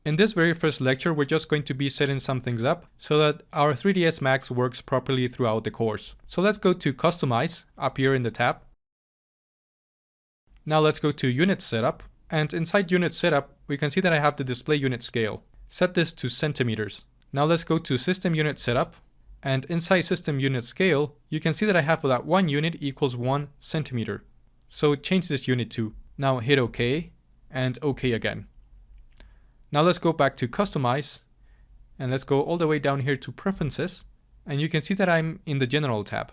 In this very first lecture, we're just going to be setting some things up so that our 3ds Max works properly throughout the course. So let's go to Customize up here in the tab. Now let's go to Unit Setup, and inside Unit Setup, we can see that I have the display unit scale. Set this to centimeters. Now let's go to System Unit Setup, and inside System Unit Scale, you can see that I have that 1 unit equals 1 centimeter. So change this unit to. Now hit OK, and OK again. Now let's go back to Customize, and let's go all the way down here to Preferences, and you can see that I'm in the General tab.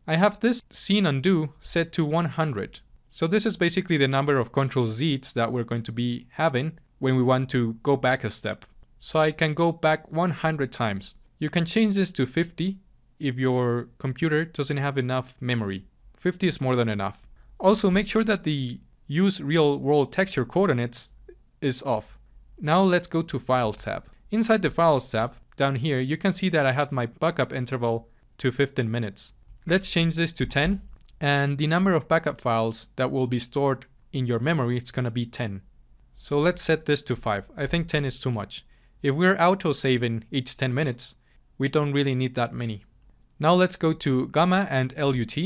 I have this Scene Undo set to 100. So this is basically the number of Ctrl-Z's that we're going to be having when we want to go back a step. So I can go back 100 times. You can change this to 50 if your computer doesn't have enough memory. 50 is more than enough. Also make sure that the Use Real World Texture Coordinates is off. Now let's go to Files tab. Inside the Files tab, down here, you can see that I have my backup interval to 15 minutes. Let's change this to 10, and the number of backup files that will be stored in your memory, it's gonna be 10. So let's set this to 5. I think 10 is too much. If we're auto-saving each 10 minutes, we don't really need that many. Now let's go to Gamma and LUT,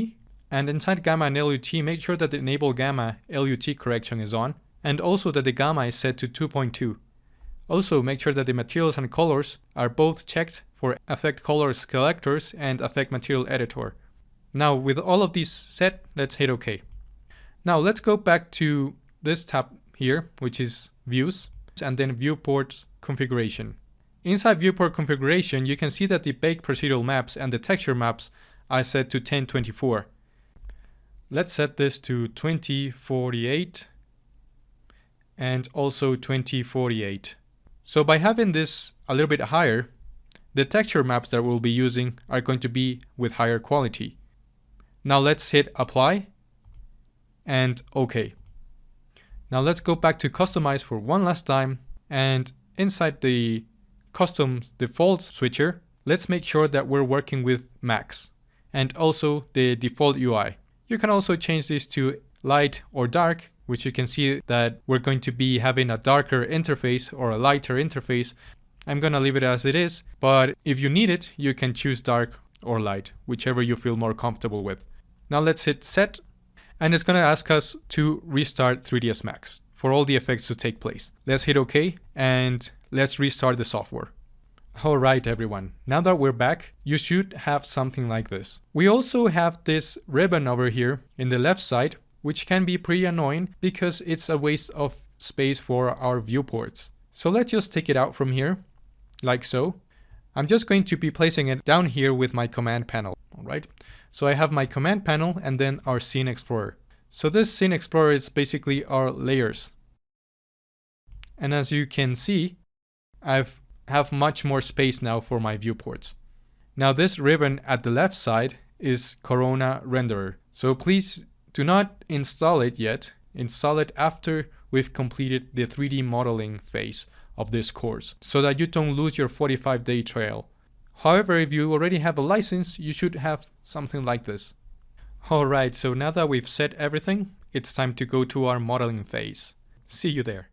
and inside Gamma and LUT, make sure that the Enable Gamma LUT correction is on, and also that the gamma is set to 2.2. Also make sure that the materials and colors are both checked for Affect Color Selectors and Affect Material Editor. Now with all of these set, let's hit OK. Now let's go back to this tab here, which is Views, and then Viewport Configuration. Inside Viewport Configuration, you can see that the Baked Procedural Maps and the Texture Maps are set to 1024. Let's set this to 2048. And also 2048. So by having this a little bit higher, the texture maps that we'll be using are going to be with higher quality. Now let's hit Apply and OK. Now let's go back to Customize for one last time, and inside the Custom Default switcher, let's make sure that we're working with Max and also the default UI. You can also change this to light or dark, which you can see that we're going to be having a darker interface or a lighter interface. I'm gonna leave it as it is, but if you need it, you can choose dark or light, whichever you feel more comfortable with. Now let's hit Set, and it's gonna ask us to restart 3ds Max for all the effects to take place. Let's hit OK, and let's restart the software. Alright everyone, now that we're back, you should have something like this. We also have this ribbon over here in the left side, which can be pretty annoying because it's a waste of space for our viewports. So let's just take it out from here, like so. I'm just going to be placing it down here with my command panel, alright? So I have my command panel and then our Scene Explorer. So this Scene Explorer is basically our layers. And as you can see, I have much more space now for my viewports. Now this ribbon at the left side is Corona Renderer. So please do not install it yet. Install it after we've completed the 3D modeling phase of this course so that you don't lose your 45-day trial. However, if you already have a license, you should have something like this. Alright, so now that we've set everything, it's time to go to our modeling phase. See you there.